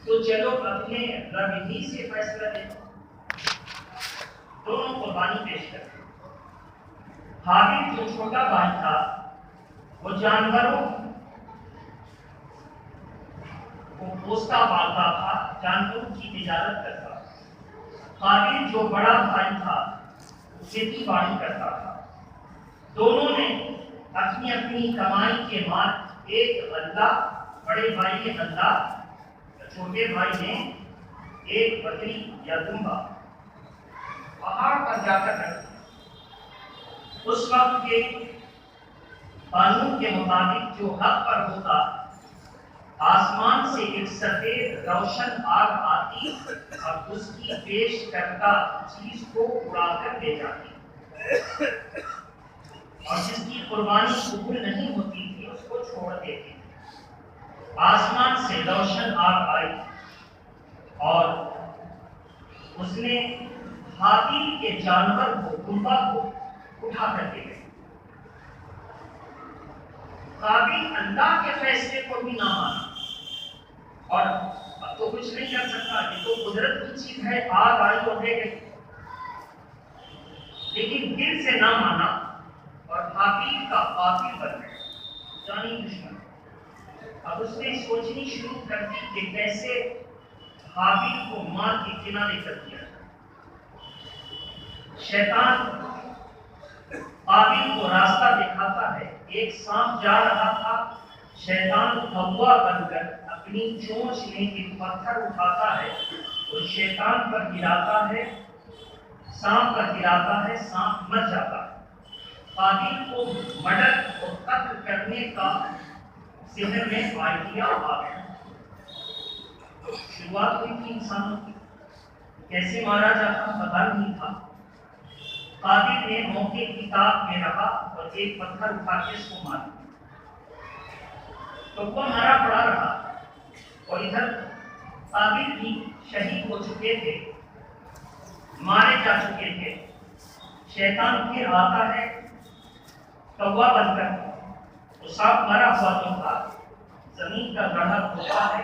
تو چلو اپنے رب ہی سے فیصلہ لے لو۔ دونوں قربانی پیش کرتے۔ حابیل جو چھوٹا بھائی تھا وہ جانوروں کو پوستا پالتا تھا، جانوروں کی تجارت کرتا تھا۔ قابیل جو بڑا بھائی تھا کھیتی باڑی کرتا تھا۔ دونوں نے اپنی اپنی کمائی کے مال، ایک غلہ، بڑے بھائی نے غلہ، چھوٹے بھائی نے ایک بکری یا دمبا پہاڑ پر جا کر رکھ دیا۔ اس وقت کے قانون کے مطابق جو حق پر ہوتا، آسمان سے ایک سفید روشن آگ آتی اور اس کی پیش کردہ چیز کو اڑا کر لے جاتی، اور جس کی قربانی قبول نہیں ہوتی تھی اس کو چھوڑ دیتے۔ آسمان سے روشن آگ آئی اور اس نے حابیل کے جانور کو، دمبا کو اٹھا کر دے گئے۔ قابیل اللہ کے فیصلے کو بھی نہ مانا، اور اب تو کچھ نہیں کر سکتا، یہ تو قدرت کی چیز ہے، آگ آئی اور دے گئی، لیکن دل سے نہ مانا اور حابیل کا قاتل بن گیا، جانی دشمن۔ اب اس نے سوچنی شروع کر دی کہ کیسے حابیل کو مار کے کنارے کر دیا جائے۔ شیطان قابیل کو راستہ دکھاتا ہے۔ ایک سانپ جا رہا تھا، شیطان ہوا بن کر اپنی چونچ میں ایک پتھر اٹھاتا ہے اور شیطان پر گراتا ہے، سانپ پر گراتا ہے، سانپ مر جاتا ہے۔ قابیل کو مرڈر اور قتل کرنے کا ذہن میں آئیڈیا آ گیا۔ شروعات ہوئی تھی انسانوں کی، کیسے مارا جاتا پتا نہیں تھا۔ قابیل نے موقع کی طاق میں رہا اور ایک پتھر اٹھا کے اس کو مار دیا، تو وہ مرا پڑا رہا، اور ادھر قابیل بھی شہید ہو چکے تھے، مارے جا چکے تھے۔ شیطان پھر آتا ہے کوا بن کر، تو سانپ مرا ہوا جو تھا زمین کا گڑھا کھودتا ہے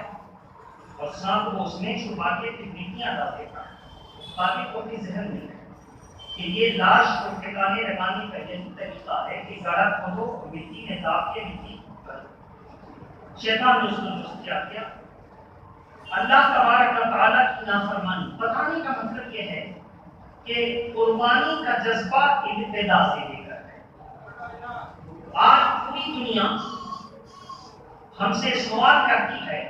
اور سانپ کو اس میں چھپا کے پھر مٹیاں ڈال دیتا ہے۔ قابیل کو بھی ذہن میں ہے کہ یہ لاش کو ٹھکانے لگانے کا یہی طریقہ ہے کہ گڑھا کھودو اور مٹی میں داب کے مٹی کرو۔ شیطان نے اس کو کیا کیا؟ اللہ تبارک و تعالیٰ کی نافرمانی۔ بتانے کا مطلب یہ ہے کہ قربانی کا جذبہ ابتدا سے لے کر ہے۔ آج پوری دنیا ہم سے سوال کرتی ہے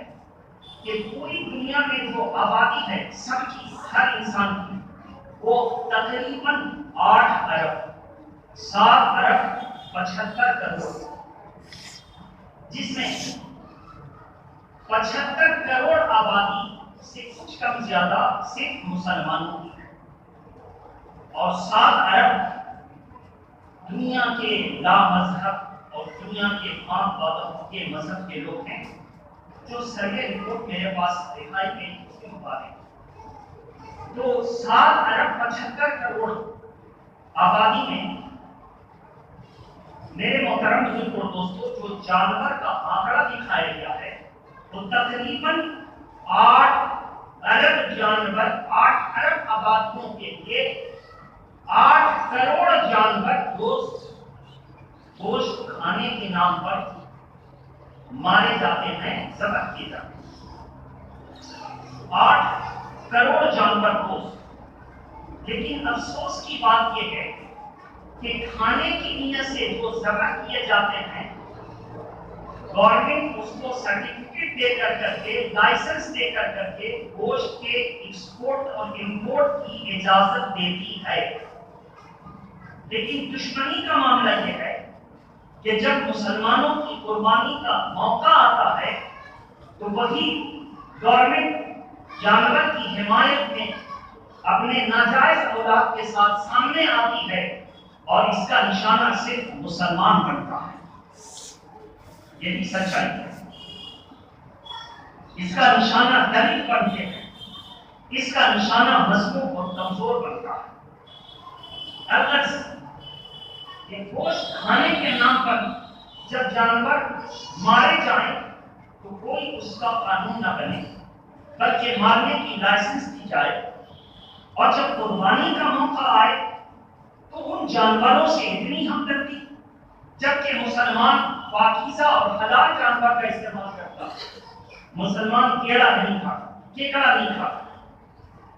کہ پوری دنیا میں جو آبادی ہے سب کی، ہر انسان کی، وہ تقریباً 8 ارب 7 ارب 75 کروڑ، جس میں 75 کروڑ آبادی سے کچھ کم زیادہ صرف مسلمانوں کی ہے، اور 7 ارب دنیا کے لا مذہب اور دنیا کے عام بادوں کے مذہب کے لوگ ہیں، جو سروے رپورٹ میرے پاس دکھائی گئی اس کے مطابق۔ تو 7 ارب 75 کروڑ آبادی میں میرے محترم بزرگ اور دوستوں، جو جانور کا آنکڑا دکھایا گیا ہے تو تقریباً 8 ارب جانور، 8 ارب آبادیوں کے لیے 8 کروڑ جانور گوشت کھانے کے نام پر مارے جاتے ہیں، ذبح کیے جاتے ہیں۔ 8 کروڑ جانور گوشت، لیکن افسوس کی بات یہ ہے کہ کھانے کی نیت سے جو ذبح کیے جاتے ہیں، گورنمنٹ اس کو سرٹیفکیٹ دے کر کے، لائسنس دے کر کے گوشت کے ایکسپورٹ اور امپورٹ کی اجازت دیتی ہے، لیکن دشمنی کا معاملہ یہ ہے کہ جب مسلمانوں کی قربانی کا موقع آتا ہے تو وہی گورنمنٹ جانور کی حمایت میں اپنے ناجائز اولاد کے ساتھ سامنے آتی ہے اور اس کا نشانہ صرف مسلمان بنتا ہے۔ یہی سچائی ہے۔ اس کا نشانہ دلت بنتے ہیں، اس کا نشانہ مظلوم اور کمزور بنتا ہے۔ اگر یہ گوشت کھانے کے نام پر جب جانور مارے جائیں تو کوئی اس کا قانون نہ بنے، بلکہ مارنے کی لائسنس دی جائے، اور جب قربانی کا موقع آئے تو ان جانوروں سے اتنی ہمدردی، جبکہ مسلمان پاکیزہ اور حلال جانور کا استعمال کرتا۔ مسلمان کیڑا نہیں کھاتا، کیکڑا نہیں کھاتا،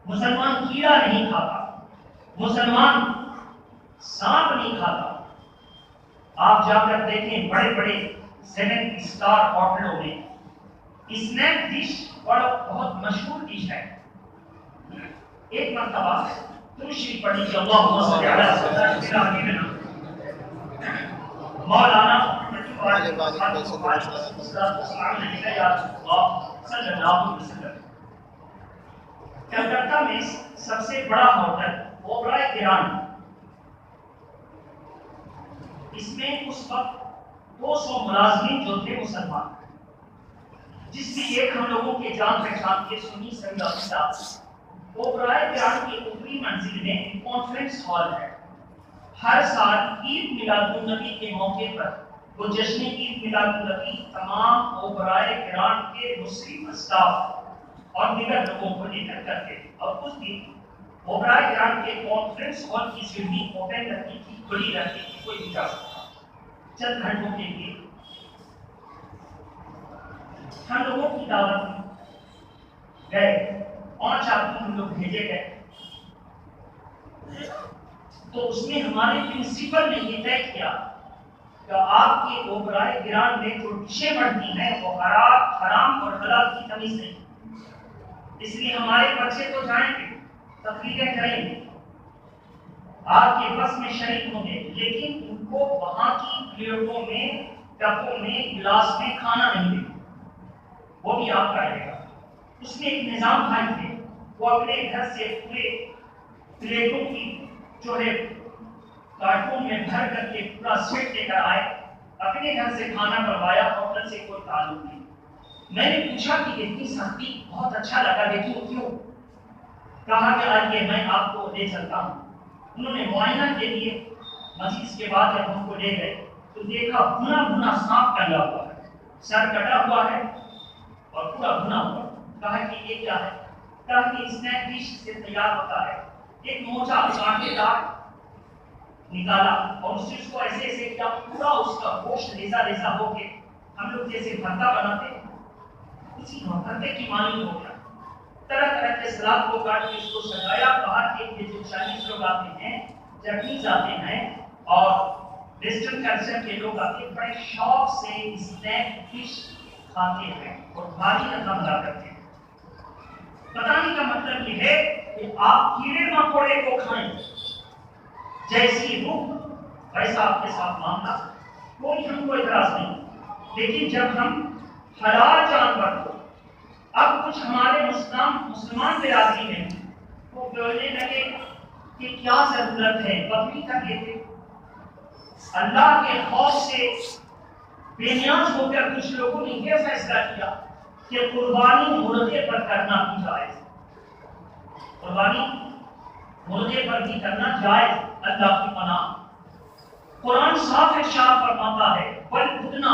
مسلمان کیڑا نہیں کھاتا، مسلمان سانپ نہیں کھاتا۔ آپ جا کر دیکھیں بڑے بڑے 7 اسٹار ہوٹلوں میں اسنیک ڈش بہت مشہور ڈش ہے۔ ایک مرتبہ ترشی پڑھی کہ اللہم صلی علی سیدنا مولانا صلی اللہ علیہ وسلم کلکتہ میں سب سے بڑا ہوٹل اوبرائے گرانڈ، اس میں اس وقت 200 ملازمین جو تھے مسلمان، جس میں ایک ہم لوگوں کے جان پہچان کے سنی سنگامی صاحب۔ اوبرائے گرانڈ کی اوپری منزل میں کانفرنس ہال ہے۔ ہر سال عید میلاد النبی کے موقع پر وہ جشن عید میلاد النبی تمام اوبرائے گرانڈ کے مسلم اسٹاف اور دیگر لوگوں کو لے کر کرتے، اور اس دن اوبرائے گرانڈ کے کانفرنس ہال کی سیڑھی اوپن رہتی تھی، کھلی رہتی تھی، کوئی بھی جا سکتا۔ چند گھنٹوں کے لیے ہم لوگوں کی دعوت میں گئے، 5 آدمی ہم لوگ بھیجے گئے، تو اس میں ہمارے پرنسپل نے یہ طے کیا کہ آپ کے اوبرائے گرانڈ میں جو ڈشیں بنتی ہیں وہ حرام اور حلال کی تمیز نہیں، اس لیے ہمارے بچے تو جائیں گے، تقریریں کریں گے، آپ کے بس میں شریک ہوں گے، لیکن ان کو وہاں کی پلیٹوں میں، ٹپوں میں، گلاس میں کھانا نہیں دیں، وہ بھی آپ کا رہے گا۔ اس میں ایک نظام بھائی تھے، وہ اپنے گھر سے پورے پلیٹوں کی جو ہے کارٹون میں بھر کر کے پورا سیٹ لے کر آئے، اپنے گھر سے کھانا بنوایا، ہوٹل سے کوئی تعلق نہیں۔ میں نے پوچھا کہ اتنی سختی، بہت اچھا لگا، لیکن کیوں؟ کہا کہ آئیے میں آپ کو لے چلتا ہوں۔ انہوں نے معائنہ کے لیے مزید کے بعد جب ہم کو لے گئے تو دیکھا بھنا بھنا سانپ ٹنگا ہوا ہے، سر کٹا ہوا ہے اور پورا بھنا ہوا۔ کہا کہ یہ کیا ہے؟ کہا کہ اسنیک ڈش سے تیار ہوتا ہے۔ ایک موٹا کانٹے دار نکالا اور اس کو ایسے ایسے کیا، پورا اس کا گوشت ریزا ریزا ہو کے ہم لوگ جیسے بھرتا بناتے ہیں اسی بھرتے کی مانند ہو گیا۔ طرح طرح کے سلاد کو کاٹ کے اس کو سجایا۔ کہا کہ یہ جو چائنیز لوگ آتے ہیں، جاپنیز آتے ہیں اور ویسٹرن کلچر کے لوگ آتے ہیں، بڑے شوق سے اسنیک ڈش کھاتے ہیں اور بھاری رقم ادا کرتے ہیں۔ بتانے کا مطلب یہ ہے کہ آپ کیڑے مکوڑے کو کھائیں، جیسی روح ویسا آپ کے ساتھ معاملہ، کوئی ہم کو اعتراض نہیں، لیکن جب ہم حلال جانور کو، اب کچھ ہمارے مسلمان برادری میں وہ بولنے لگے کہ کیا ضرورت ہے، بکری کر لیتے۔ اللہ کے خوف سے بے نیاز ہو کر کچھ لوگوں نے یہ فیصلہ کیا کہ قربانی مرغے پر کرنا بھی جائز، قربانی مرغے پر بھی کرنا جائز، اللہ کی پناہ۔ قرآن صاف ارشاد فرماتا ہے وَالْبُدْنَ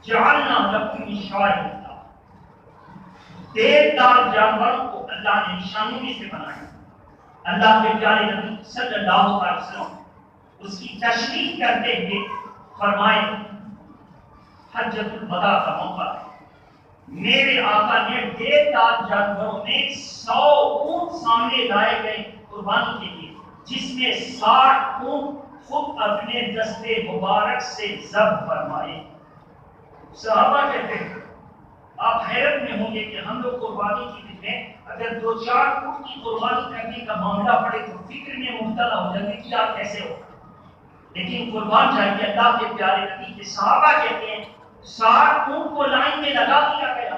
جَعَلْنَا لَكُم مِّن شَعَائِرِ اللَّهِ، دیردار جانوروں کو اللہ نے نشانوں میں سے بنایا۔ اللہ کے پیارے نبی صلی اللہ علیہ وسلم اس کی تشریح کرتے ہوئے فرمائے حجۃ الوداع کا موقع ہے، میرے آقا نے دیردار جانوروں میں 100 اونٹ سامنے لائے گئے قربانی کے لیے، جس میں 60 اونٹ خود اپنے دستے مبارک سے ذبح فرمائے۔ صحابہ کہتے ہیں آپ حیرت میں ہوں گے کہ ہم لوگ قربانی کی دن میں اگر 2-4 اونٹ کی قربانی کرنے کا معاملہ پڑے تو فکر میں مبتلا ہو جائیں گے کہ آپ کیسے ہو، لیکن قربان جائیے اللہ کے پیارے نبی کے صحابہ کہتے ہیں 60 اونٹ کو لائن میں لگا دیا گیا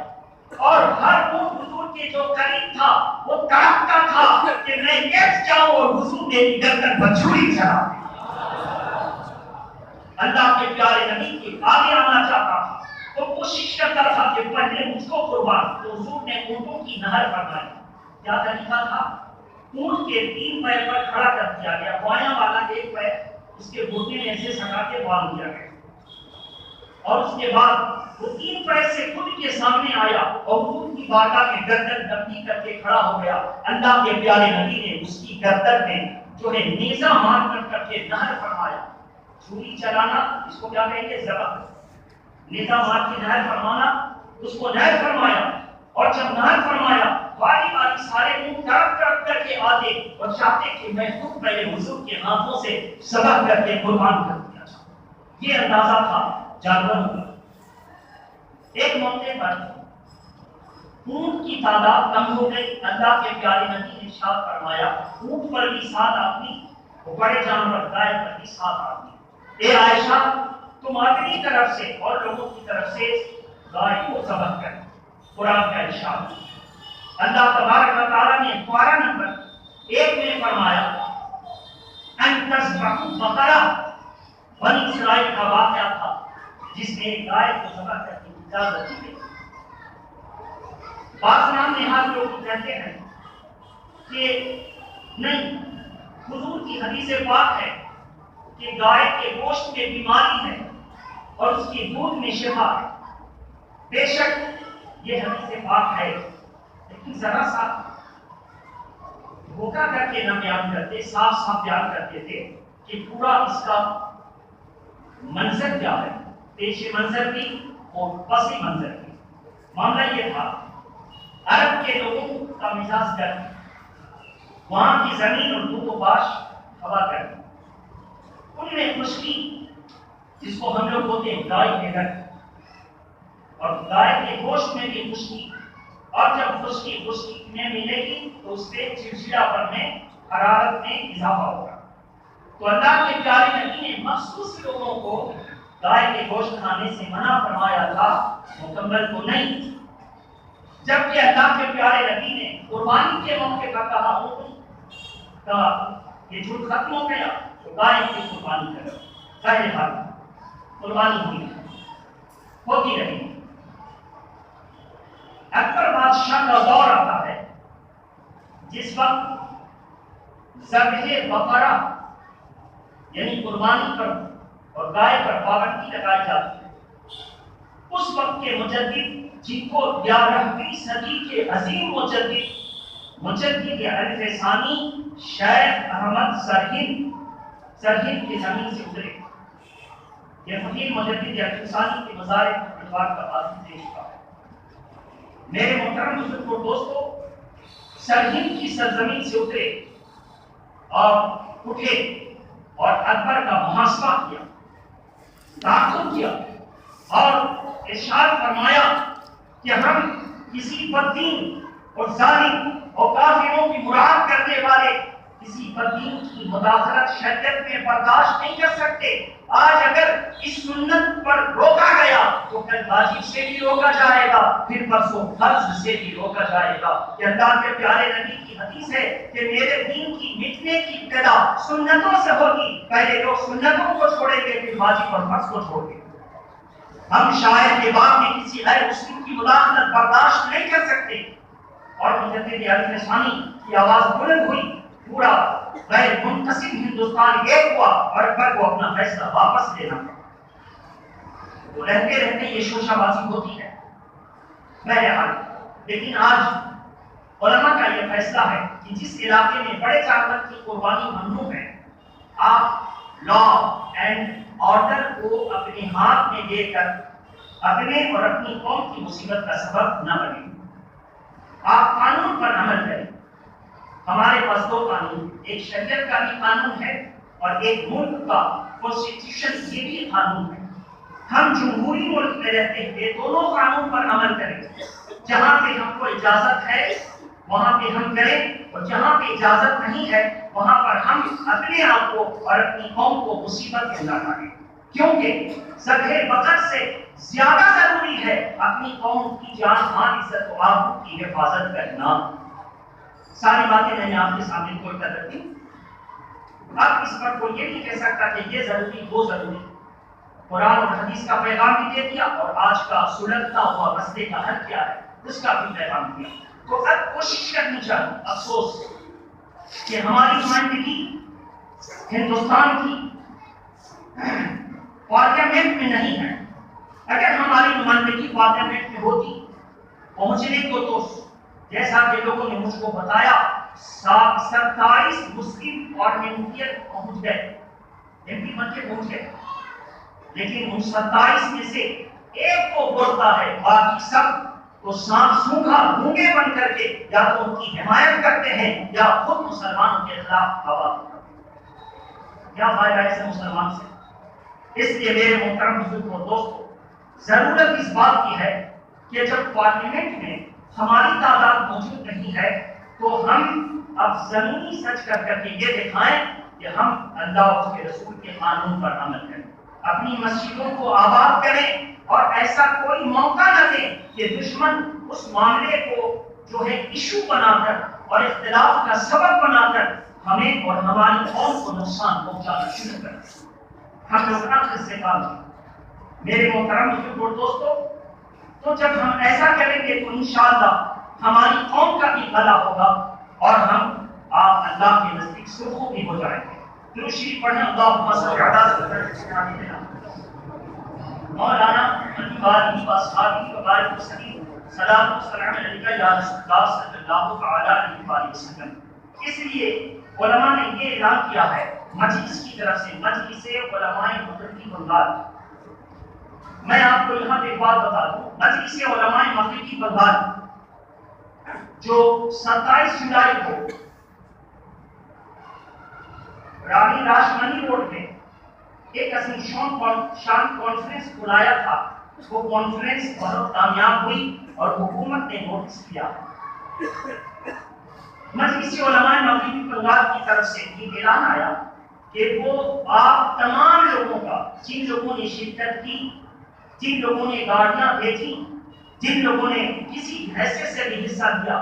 اور ہر اونٹ حضور کے جو قریب تھا وہ تڑپتا تھا کہ میں کیسے جاؤں اور حضور نے نکل کر بچھڑی چلا دی۔ اللہ کے پیارے نبی کے آگے آنا چاہتا تھا تو کوشش کرتا تھا کہ پہلے مجھ کو قربان، تو حضور نے اونٹوں کی نہر فرمائی۔ کیا طریقہ تھا؟ اونٹ کے 3 پیر پر کھڑا کر دیا گیا، بایاں والا ایک پیر اس کے گھٹنے میں ایسے سٹا کے باندھ دیا گیا اور اس کے بعد وہ 3 پیر سے خود کے سامنے آیا اور حضور کی بارگاہ میں گردن دبی کر کے کھڑا ہو گیا۔ اللہ کے پیارے نبی نے اس کی گردن میں جو ہے نیزہ مار کر کے نہر فرمایا۔ چھری چلانا اس کو کیا کہیں گے؟ ذبح۔ نیزہ مار کے نہر فرمانا اس کو نہر فرمایا، اور جب نہر فرمایا باری باری سارے منہ طرف طرف کر کے آتے اور چاہتے کہ میں خود پہلے حضور کے ہاتھوں سے ذبح کر کے قربان کر دیا جاؤں۔ یہ اندازہ تھا جانوروں کا۔ ایک موقع پر اونٹ کی تعداد کم ہو گئی، اللہ کے پیارے نبی نے ارشاد فرمایا اونٹ پر بھی 7 آدمی، وہ بڑے جانور گائے پر بھی 7 آدمی۔ اے عائشہ تم اپنی طرف سے اور لوگوں کی طرف سے گائے کو ذبح کر۔ قرآن کا ارشاد اللہ تبارک و تعالیٰ نے پارہ نمبر 1 میں فرمایا ان تذبحوا بقرہ، بنی اسرائیل کا واقعہ تھا جس نے گائے کو ذبح کرنے کی اجازت دی۔ بعض نام نہاد لوگ کہتے ہیں کہ نہیں، حضور کی حدیث پاک ہے کہ گائے کے گوشت میں بیماری ہے اور اس کی دودھ میں شفا ہے۔ بے شک یہ حدیث پاک ہے، لیکن ذرا سا دھوکہ کر کے نہ بیان کرتے، صاف صاف بیان کرتے تھے کہ پورا اس کا منظر کیا ہے، پیش منظر بھی اور پس منظر بھی۔ معاملہ یہ تھا عرب کے لوگوں کا مزاج گرم، وہاں کی زمین اور دھوپ و باش ہوا گرم، ان میں خشکی جس کو ہم لوگ بولتے ہیں گائے کے گھر، اور گائے کے گوشت میں بھی خشکی، اور جب خشکی میں ملے گی تو اس سے چڑچڑا پن میں، حرارت میں اضافہ ہوگا۔ تو اللہ کے پیارے نبی نے مخصوص لوگوں کو گائے کے گوشت کھانے سے منع فرمایا تھا، مکمل کو نہیں۔ جبکہ اللہ کے پیارے نبی نے قربانی کے موقع پر کہا یہ جھوٹ ختم ہو گیا تو گائے کی قربانی کرو۔ ظاہر حال قربانی ہوئی ہوتی رہی۔ اکبر بادشاہ کا دور آتا ہے جس وقت ذبح بقرہ یعنی قربانی پر اور گائے پر پابندی لگائی جاتی ہے۔ اس وقت کے مجدد جن کو 11ویں صدی کے عظیم مجدد الف ثانی شیخ احمد سرہند کی زمین سے اترے، یہ فقیر مجدد الف ثانی کے مزار اتوار کا بازی دیش کا ہے۔ میرے محترم بزرگوں اور دوستو، سرہند کی سرزمین سے اترے اور اٹھے اور اکبر کا محاسبہ کیا، تعاقب کیا اور ارشاد فرمایا کہ ہم کسی بددین اور ظالم اور کافروں کی مراد کرنے والے کسی بددین کی مداخلت شریعت میں برداشت نہیں کر سکتے۔ آج اگر اس سنت پر روکا گیا تو کل واجب سے بھی روکا جائے گا، پھر پرسوں فرض سے بھی روکا جائے گا۔ کہ اللہ کے پیارے نبی کی حدیث ہے کہ میرے دین کی مٹنے کی ابتدا سنتوں سے ہوگی، پہلے لوگ سنتوں کو چھوڑیں گے پھر واجب اور فرض کو چھوڑیں گے۔ ہم شاعر کے باب میں کسی غیر مسلم کی مداخلت برداشت نہیں کر سکتے۔ اور مجدد الف ثانی کی آواز بلند ہوئی، پورا غیر منقسم ہندوستان ایک ہوا اور اکبر کو اپنا فیصلہ واپس لینا پڑا۔ تو رہتے رہتے یہ شوشہ بازی ہوتی ہے بہرحال، لیکن آج علماء کا یہ فیصلہ ہے کہ جس علاقے میں بڑے جانور کی قربانی ممنوع ہے، آپ لا اینڈ آرڈر کو اپنے ہاتھ میں لے کر اپنے اور اپنی قوم کی مصیبت کا سبب نہ بنیں۔ آپ قانون پر عمل کریں۔ ہمارے پاس 2 قانون، ایک شریعت کا بھی قانون ہے اور ایک ملک کا کانسٹیٹیوشن یہ بھی قانون ہے۔ ہم جمہوری ملک میں رہتے ہوئے دونوں قانون پر عمل کریں۔ جہاں پہ ہم کو اجازت ہے وہاں پہ ہم کریں، اور جہاں پہ اجازت نہیں ہے وہاں پر ہم اپنے آپ کو اور اپنی قوم کو مصیبت میں نہ ڈالیں، کیونکہ ذبح بقر سے زیادہ ضروری ہے اپنی قوم کی جان مال عزت و آبرو کی حفاظت کرنا۔ ساری باتیں میں نے آپ کے سامنے کھول کر رکھی۔ اب اس پر کوئی یہ نہیں کہہ سکتا کہ یہ ضروری وہ ضروری۔ قرآن اور حدیث کا پیغام بھی دے دیا اور آج کا سلگتا ہوا مسئلے کا حل کیا ہے اس کا بھی پیغام دیا۔ تو اب کوشش کرنی چاہیے، افسوس کہ ہماری نمائندگی ہندوستان کی پارلیمنٹ میں نہیں ہے، اگر ہماری نمائندگی پارلیمنٹ میں ہوتی پہنچنے کو جیسا کہ لوگوں نے مجھ کو بتایا 27 مسلم پارلیمنٹین پہنچ گئے، ایم پی بن کے پہنچ گئے، لیکن ان 27 میں سے ایک کو بولتا ہے، باقی سب تو سانپ سونگھا گونگے بن کر کے یا تو ان کی حمایت کرتے ہیں یا خود مسلمانوں کے خلاف آواز اٹھاتے ہیں۔ کیا فائدہ ایسے مسلمان سے؟ اس لیے میرے محترم بزرگ اور دوستوں، ضرورت اس بات کی ہے کہ جب پارلیمنٹ میں ہماری تعداد موجود نہیں ہے تو ہم اب زمینی سچ کر کے یہ دکھائیں کہ ہم اللہ اور اس کے رسول کے قانون پر عمل کریں، اپنی مسجدوں کو آباد کریں اور ایسا کوئی موقع نہ دیں کہ دشمن اس معاملے کو جو ہے ایشو بنا کر اور اختلاف کا سبب بنا کر ہمیں اور ہماری قوم کو نقصان پہنچانا شروع کریں۔ ہم لوگ عقل سے کام کریں۔ میرے محترم بزرگ اور دوستوں، تو جب ہم ایسا کریں گے تو انشاءاللہ ہماری قوم کا بھی بھلا ہوگا اور ہم آپ اللہ کے نزدیک سرخرو بھی ہو جائیں گے۔ درود شریف پڑھیں، اللہم صل علی سیدنا مولانا محمد وآلہ وصحبہ وبارک وسلم، صلاۃ و سلام علیک یا رسول اللہ صلی اللہ علیہ وآلہ وسلم۔ اس لیے علماء نے یہ اعلان کیا ہے مجلس کی طرف سے، مجلس علماء مغربی بنگال۔ میں آپ کو یہاں پہ ایک بات بتا دوں، مجلس علماء مغربی بنگال جو 27 جولائی کو رانی راشمنی روڈ میں ایک عظیم شان کانفرنس بلایا تھا، وہ کانفرنس بہت کامیاب ہوئی اور حکومت نے نوٹس کیا۔ مجلس علماء مغربی بنگال کی طرف سے یہ اعلان آیا کہ وہ آپ تمام لوگوں کا، جن لوگوں نے شرکت کی، جن لوگوں نے گاڑیاں بھیجی، جن لوگوں نے کسی حیثیت سے بھی حصہ لیا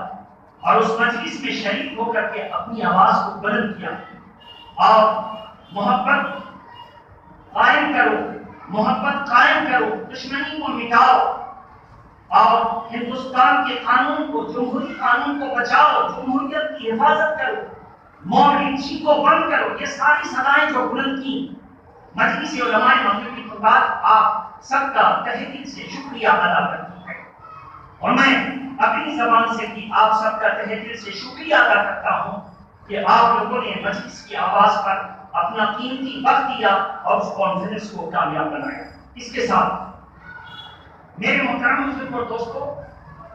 اور اس مجلس میں شریک ہو کر کے اپنی آواز کو بلند کیا، اور محبت قائم کرو، محبت قائم کرو، دشمنی کو مٹاؤ اور ہندوستان کے قانون کو، جمہوری قانون کو بچاؤ، جمہوریت کی حفاظت کرو، مورچی کو بند کرو، یہ ساری صدائیں جو بلند کی، مجلس علماء مغربی بنگال آپ سب کا تہہ دل سے شکریہ ادا کرتی ہے، اور میں اپنی زبان سے بھی آپ سب کا تہہ دل سے شکریہ ادا کرتا ہوں کہ آپ لوگوں نے مجلس کی آواز پر اپنا قیمتی وقت دیا اور اس کانفرنس کو کامیاب بنایا۔ اس کے ساتھ میرے محترم بزرگ اور دوستو،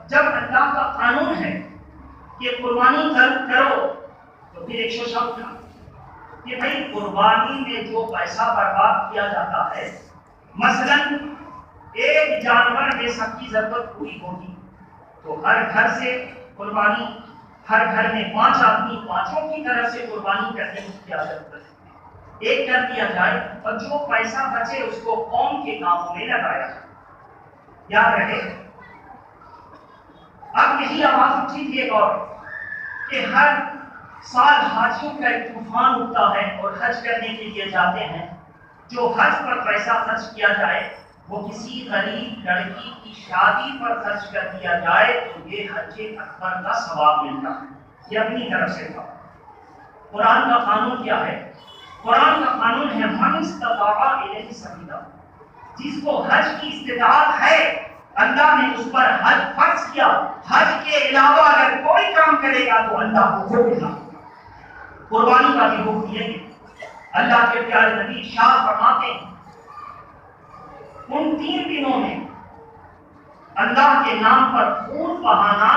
جب اللہ کا قانون ہے کہ قربانی کرو تو پھر ایک شوشہ اٹھا کہ بھائی قربانی میں جو پیسہ برباد کیا جاتا ہے، مثلا ایک جانور میں سب کی ضرورت پوری ہوگی تو ہر گھر سے قربانی، ہر گھر میں 5 آدمی، 5 کی طرف سے قربانی کرنے کی کیا ضرورت ہے، ایک کر دیا جائے اور جو پیسہ بچے اس کو قوم کے کاموں میں لگایا جائے۔ یاد رہے، اب یہی آواز اٹھی تھی ایک اور کہ ہر سال حاجیوں کا ایک طوفان اٹھتا ہے اور حج کرنے کے لیے جاتے ہیں، جو حج پر پیسہ خرچ کیا جائے وہ کسی غریب لڑکی کی شادی پر خرچ کر دیا جائے تو یہ حج اکبر کا ثواب ملتا ہے۔ یہ اپنی طرف سے تھا۔ قرآن کا قانون کیا ہے؟ قرآن کا قانون ہے من استطاع الیہ سبیلا، جس کو حج کی استطاعت ہے اللہ نے اس پر حج فرض کیا، حج کے علاوہ اگر کوئی کام کرے گا تو اللہ کو حکم دیا۔ قربانی کا بھی حکم یہ ہے، اللہ کے پیارے نبی ارشاد فرماتے ہیں ان 3 دنوں میں اللہ کے نام پر خون بہانا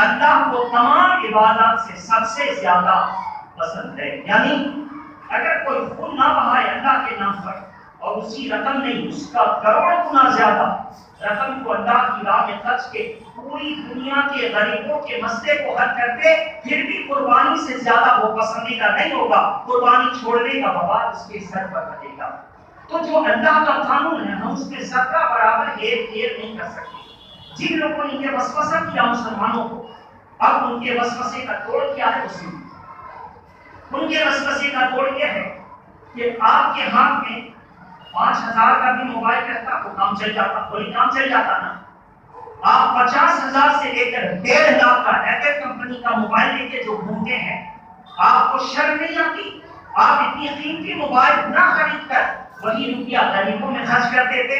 اللہ کو تمام عبادات سے سب سے زیادہ پسند ہے۔ یعنی اگر کوئی خون نہ بہائے اللہ کے نام پر اور اسی رقم نہیں، اس کا کروڑ گنا زیادہ رقم کو اللہ کی راہ میں خرچ کے پوری دنیا کے غریبوں کے مسئلے کو حل کر دے، پھر بھی قربانی سے زیادہ وہ پسندیدہ نہیں ہوگا، قربانی چھوڑنے کا وبال اس کے سر پر رہے گا۔ تو جو اللہ کا قانون ہے ہم اس کے ذرہ برابر ہیر نہیں کر سکتے۔ جن لوگوں نے یہ وسوسہ کیا مسلمانوں کو، اب ان کے وسوسے کا توڑ کیا ہے؟ ان کے وسوسے کا توڑ یہ ہے کہ آپ کے ہاتھ میں 5000 کا بھی موبائل رہتا تو کام چل جاتا، کوئی کام چل جاتا نا۔ آپ 50,000 سے لے کر 1.5 لاکھ کا ایپل کمپنی کا موبائل لے کے جو گھومتے ہیں، آپ کو شرم نہیں آتی؟ آپ اتنی قیمتی موبائل نہ خرید کر وہی روپیہ غریبوں میں خرچ کر دیتے۔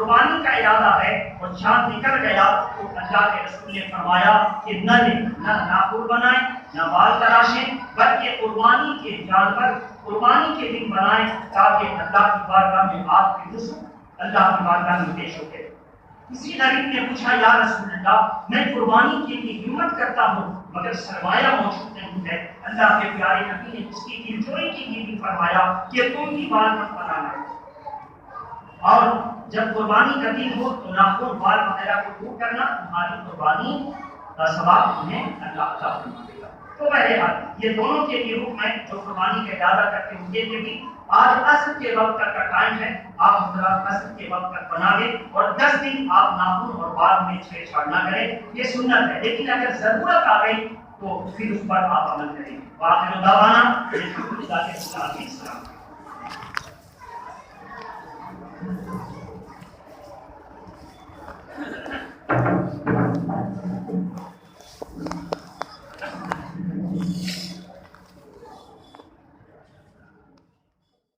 قربانی کا ارادہ ہے اور چاند نکل گیا تو اللہ کے رسول نے فرمایا کہ نہ ناخن بنائیں نہ بال تراشیں، بلکہ قربانی کے جانور قربانی کے دن بنائیں تاکہ اللہ کی بارگاہ میں آپ کے نسک اللہ کی بارگاہ میں پیش ہو گئے۔ کسی غریب نے پوچھا یا رسول اللہ میں قربانی کے لیے ہمت کرتا ہوں مگر سرمایہ موجود نہیں ہے۔ اللہ کے پیارے نبی نے اس کی دلجوئی کے لیے بھی فرمایا کہ تم بھی بال مت بنانا، اور جب قربانی کا دن ہو تو ناخن بال وغیرہ کو دور کرنا، تمہاری قربانی کا ثواب تمہیں اللہ عطا فرمائے گا۔ تو بہرحال یہ دونوں کے لیے حکم ہے جو قربانی کا ارادہ کرتے ہوں گے کہ بھی آج عصر کے وقت تک کا ٹائم ہے، آپ حضرات عصر کے وقت تک بنا لیں اور 10 دن آپ ناخن اور بال میں چھیڑ چھاڑ نہ کریں، یہ سنت ہے، لیکن اگر ضرورت آ گئی تو پھر اس پر آپ عمل کریں۔ وآخر دعوانا الحمدللہ رب العالمین۔